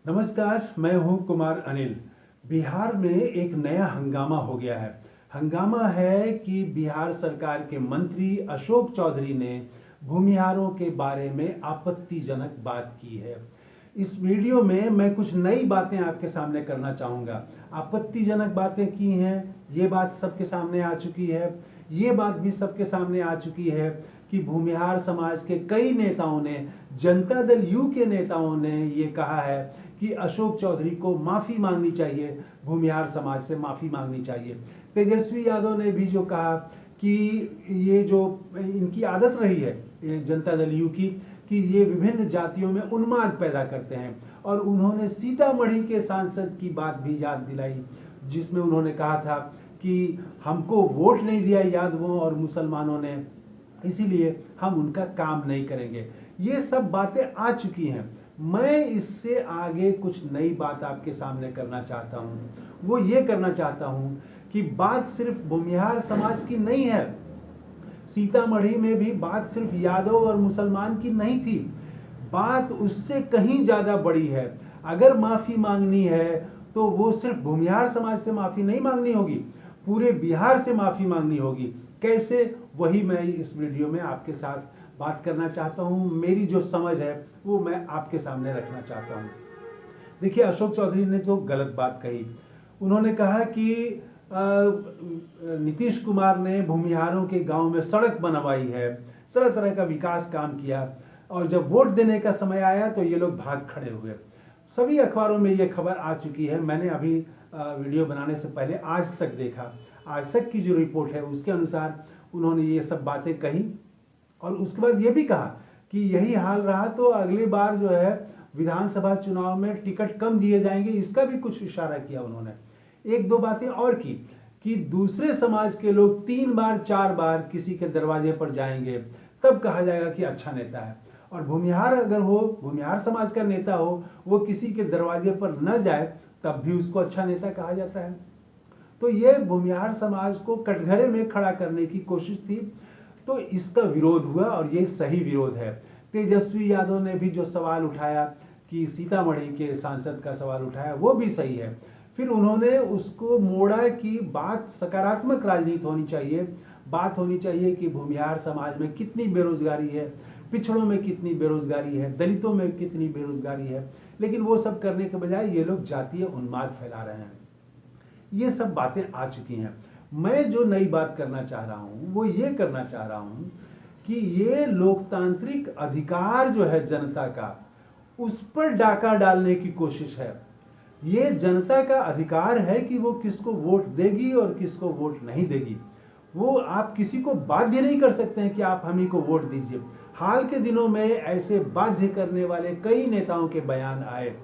नमस्कार, मैं हूं कुमार अनिल। बिहार में एक नया हंगामा हो गया है। हंगामा है कि बिहार सरकार के मंत्री अशोक चौधरी ने भूमिहारों के बारे में आपत्तिजनक बात की है। इस वीडियो में मैं कुछ नई बातें आपके सामने करना चाहूँगा। आपत्तिजनक बातें की हैं, ये बात सबके सामने आ चुकी है। ये बात भी सबके सामने आ चुकी है कि भूमिहार समाज के कई नेताओं ने, जनता दल यू के नेताओं ने ये कहा है कि अशोक चौधरी को माफ़ी मांगनी चाहिए, भूमिहार समाज से माफ़ी मांगनी चाहिए। तेजस्वी यादव ने भी जो कहा कि ये जो इनकी आदत रही है जनता दल यू की, कि ये विभिन्न जातियों में उन्माद पैदा करते हैं, और उन्होंने सीतामढ़ी के सांसद की बात भी याद दिलाई, जिसमें उन्होंने कहा था कि हमको वोट नहीं दिया यादवों और मुसलमानों ने, इसीलिए हम उनका काम नहीं करेंगे। ये सब बातें आ चुकी हैं। मैं इससे आगे कुछ नई बात आपके सामने करना चाहता हूं। वो ये करना चाहता हूं कि बात सिर्फ भूमिहार समाज की नहीं है। सीतामढ़ी में भी बात सिर्फ यादव और मुसलमान की नहीं थी, बात उससे कहीं ज्यादा बड़ी है। अगर माफी मांगनी है तो वो सिर्फ भूमिहार समाज से माफी नहीं मांगनी होगी, पूरे बिहार से माफी मांगनी होगी। कैसे, वही मैं इस वीडियो में आपके साथ बात करना चाहता हूं। मेरी जो समझ है वो मैं आपके सामने रखना चाहता हूं। देखिए, अशोक चौधरी ने जो गलत बात कही, उन्होंने कहा कि नीतीश कुमार ने भूमिहारों के गांव में सड़क बनवाई है, तरह तरह का विकास काम किया, और जब वोट देने का समय आया तो ये लोग भाग खड़े हुए। सभी अखबारों में ये खबर आ चुकी है। मैंने अभी वीडियो बनाने से पहले आज तक देखा, आज तक की जो रिपोर्ट है उसके अनुसार उन्होंने ये सब बातें कही, और उसके बाद ये भी कहा कि यही हाल रहा तो अगली बार जो है विधानसभा चुनाव में टिकट कम दिए जाएंगे, इसका भी कुछ इशारा किया उन्होंने। एक दो बातें और की कि दूसरे समाज के लोग 3 बार 4 बार किसी के दरवाजे पर जाएंगे तब कहा जाएगा कि अच्छा नेता है, और भूमिहार अगर हो, भूमिहार समाज का नेता हो, वो किसी के दरवाजे पर न जाए तब भी उसको अच्छा नेता कहा जाता है। तो ये भूमिहार समाज को कटघरे में खड़ा करने की कोशिश थी, तो इसका विरोध हुआ, और ये सही विरोध है। तेजस्वी यादव ने भी जो सवाल उठाया कि सीतामढ़ी के सांसद का सवाल उठाया, वो भी सही है। फिर उन्होंने उसको मोड़ा कि बात सकारात्मक राजनीति होनी चाहिए, बात होनी चाहिए कि भूमिहार समाज में कितनी बेरोजगारी है, पिछड़ों में कितनी बेरोजगारी है, दलितों में कितनी बेरोजगारी है। लेकिन वो सब करने के बजाय ये लोग जातीय उन्माद फैला रहे हैं। ये सब बातें आ चुकी हैं। मैं जो नई बात करना चाह रहा हूं वो ये करना चाह रहा हूं कि ये लोकतांत्रिक अधिकार जो है जनता का, उस पर डाका डालने की कोशिश है। ये जनता का अधिकार है कि वो किसको वोट देगी और किसको वोट नहीं देगी। वो आप किसी को बाध्य नहीं कर सकते हैं कि आप हम ही को वोट दीजिए। हाल के दिनों में ऐसे बाध्य करने वाले कई नेताओं के बयान आए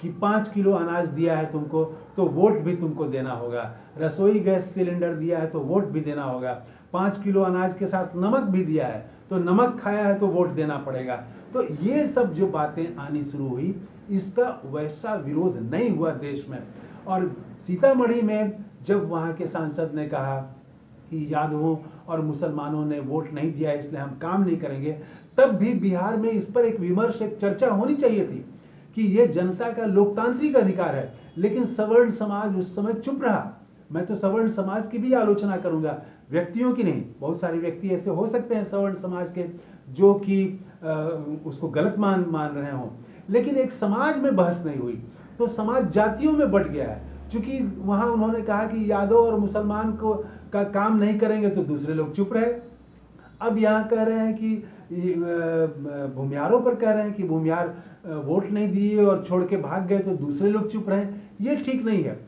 कि 5 किलो अनाज दिया है तुमको तो वोट भी तुमको देना होगा, रसोई गैस सिलेंडर दिया है तो वोट भी देना होगा, 5 किलो अनाज के साथ नमक भी दिया है तो नमक खाया है तो वोट देना पड़ेगा। तो ये सब जो बातें आनी शुरू हुई, इसका वैसा विरोध नहीं हुआ देश में। और सीतामढ़ी में जब वहाँ के सांसद ने कहा कि यादवों और मुसलमानों ने वोट नहीं दिया इसलिए हम काम नहीं करेंगे, तब भी बिहार में इस पर एक विमर्श, एक चर्चा होनी चाहिए थी कि ये जनता का लोकतांत्रिक अधिकार है। लेकिन सवर्ण समाज उस समय चुप रहा। मैं तो सवर्ण समाज की भी आलोचना करूंगा, व्यक्तियों की नहीं। बहुत सारे व्यक्ति ऐसे हो सकते हैं सवर्ण समाज के जो कि उसको गलत मान रहे हों, लेकिन एक समाज में बहस नहीं हुई, तो समाज जातियों में बंट गया है। क्योंकि वहां उन्होंने कहा कि यादव और मुसलमान को का काम नहीं करेंगे तो दूसरे लोग चुप रहे। अब यहाँ कह रहे हैं कि भूमिहारों पर कह रहे हैं कि भूमिहार वोट नहीं दिए और छोड़ के भाग गए तो दूसरे लोग चुप रहे। ये ठीक नहीं है,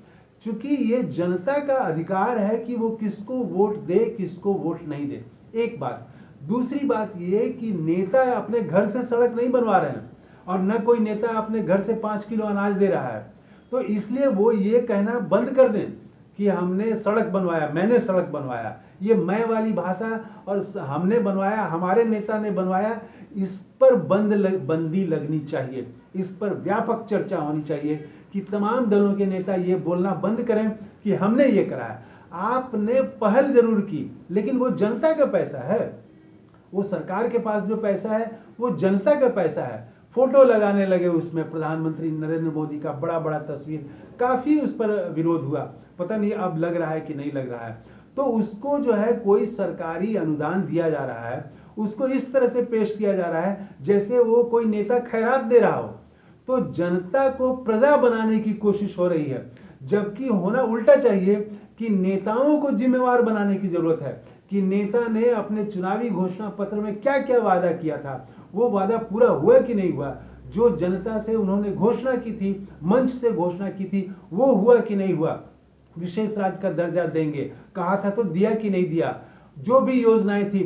क्योंकि ये जनता का अधिकार है कि वो किसको वोट दे, किसको वोट नहीं दे। एक बात। दूसरी बात ये कि नेता अपने घर से सड़क नहीं बनवा रहे हैं, और न कोई नेता अपने घर से 5 किलो अनाज दे रहा है। तो इसलिए वो ये कहना बंद कर दें कि हमने सड़क बनवाया, मैंने सड़क बनवाया। ये मैं वाली भाषा और हमने बनवाया, हमारे नेता ने बनवाया, इस पर बंदी लगनी चाहिए। इस पर व्यापक चर्चा होनी चाहिए कि तमाम दलों के नेता ये बोलना बंद करें कि हमने ये कराया। आपने पहल जरूर की, लेकिन वो जनता का पैसा है, वो सरकार के पास जो पैसा है वो जनता का पैसा है। फोटो लगाने लगे उसमें प्रधानमंत्री नरेंद्र मोदी का बड़ा बड़ा तस्वीर, काफी उस पर विरोध हुआ। पता नहीं अब लग रहा है कि नहीं लग रहा है। तो उसको जो है कोई सरकारी अनुदान दिया जा रहा है, उसको इस तरह से पेश किया जा रहा है जैसे वो कोई नेता खैरात दे रहा हो। तो जनता को प्रजा बनाने की कोशिश हो रही है, जबकि होना उल्टा चाहिए कि नेताओं को जिम्मेवार बनाने की जरूरत है कि नेता ने अपने चुनावी घोषणा पत्र में क्या क्या वादा किया था, वो वादा पूरा हुआ कि नहीं हुआ। जो जनता से उन्होंने घोषणा की थी, मंच से घोषणा की थी, वो हुआ कि नहीं हुआ। विशेष राज्य का दर्जा देंगे कहा था तो दिया कि नहीं दिया। जो भी योजनाएं थी,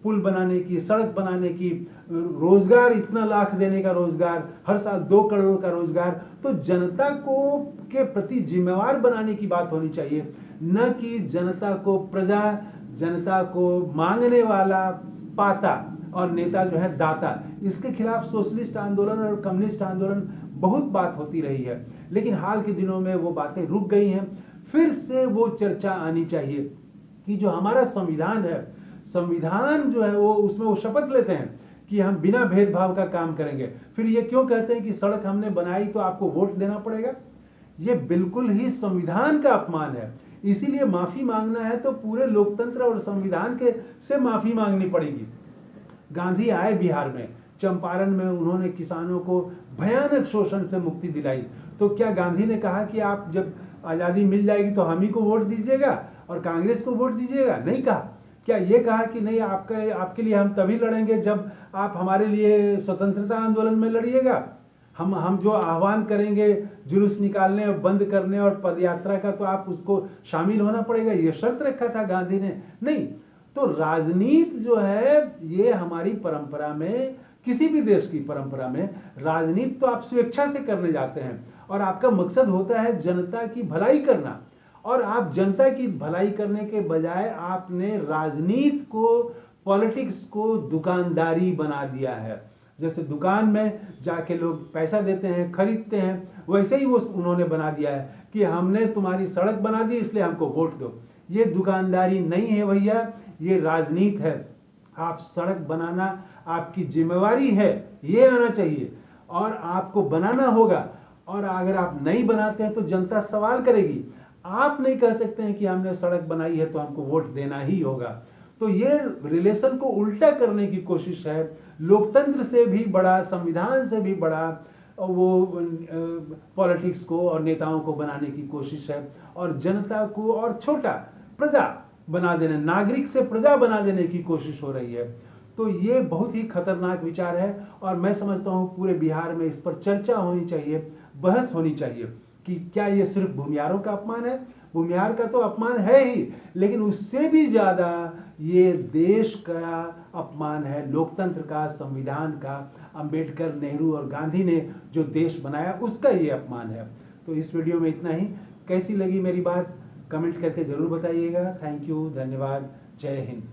पुल बनाने की, सड़क बनाने की, रोजगार इतना लाख देने का रोजगार, हर साल 2 करोड़ का रोजगार, तो जनता को के प्रति जिम्मेवार बनाने की बात होनी चाहिए, न कि जनता को प्रजा, जनता को मांगने वाला पाता और नेता जो है दाता। इसके खिलाफ सोशलिस्ट आंदोलन और कम्युनिस्ट आंदोलन बहुत बात होती रही है, लेकिन हाल के दिनों में वो बातें रुक गई हैं। फिर से वो चर्चा आनी चाहिए कि जो हमारा संविधान है, संविधान जो है वो उसमें वो शपथ लेते हैं कि हम बिना भेदभाव का काम करेंगे, फिर ये क्यों कहते हैं कि सड़क हमने बनाई तो आपको वोट देना पड़ेगा। ये बिल्कुल ही संविधान का अपमान है। इसीलिए माफी मांगना है तो पूरे लोकतंत्र और संविधान के से माफी मांगनी पड़ेगी। गांधी आए बिहार में, चंपारण में उन्होंने किसानों को भयानक शोषण से मुक्ति दिलाई। तो क्या गांधी ने कहा कि आप जब आजादी मिल जाएगी तो हम ही को वोट दीजिएगा और कांग्रेस को वोट दीजिएगा? नहीं कहा। क्या ये कहा कि नहीं आपके लिए हम तभी लड़ेंगे जब आप हमारे लिए स्वतंत्रता आंदोलन में लड़िएगा, हम जो आह्वान करेंगे जुलूस निकालने और बंद करने और पदयात्रा का तो आप उसको शामिल होना पड़ेगा, ये शर्त रखा था गांधी ने? नहीं। तो राजनीति जो है ये हमारी परंपरा में, किसी भी देश की परंपरा में राजनीति तो आप स्वेच्छा से करने जाते हैं और आपका मकसद होता है जनता की भलाई करना, और आप जनता की भलाई करने के बजाय आपने राजनीति को, पॉलिटिक्स को दुकानदारी बना दिया है। जैसे दुकान में जाके लोग पैसा देते हैं, खरीदते हैं, वैसे ही वो उन्होंने बना दिया है कि हमने तुम्हारी सड़क बना दी इसलिए हमको वोट दो। ये दुकानदारी नहीं है भैया, ये राजनीति है। आप सड़क बनाना आपकी जिम्मेवारी है, ये आना चाहिए और आपको बनाना होगा, और अगर आप नहीं बनाते हैं तो जनता सवाल करेगी। आप नहीं कह सकते हैं कि हमने सड़क बनाई है तो हमको वोट देना ही होगा। तो ये रिलेशन को उल्टा करने की कोशिश है। लोकतंत्र से भी बड़ा, संविधान से भी बड़ा वो पॉलिटिक्स को और नेताओं को बनाने की कोशिश है, और जनता को और छोटा प्रजा बना देने, नागरिक से प्रजा बना देने की कोशिश हो रही है। तो ये बहुत ही खतरनाक विचार है, और मैं समझता हूँ पूरे बिहार में इस पर चर्चा होनी चाहिए, बहस होनी चाहिए कि क्या ये सिर्फ भूमिहारों का अपमान है? भूमिहार का तो अपमान है ही, लेकिन उससे भी ज्यादा ये देश का अपमान है, लोकतंत्र का, संविधान का। अंबेडकर, नेहरू और गांधी ने जो देश बनाया उसका ये अपमान है। तो इस वीडियो में इतना ही। कैसी लगी मेरी बात कमेंट करके जरूर बताइएगा। थैंक यू, धन्यवाद, जय हिंद।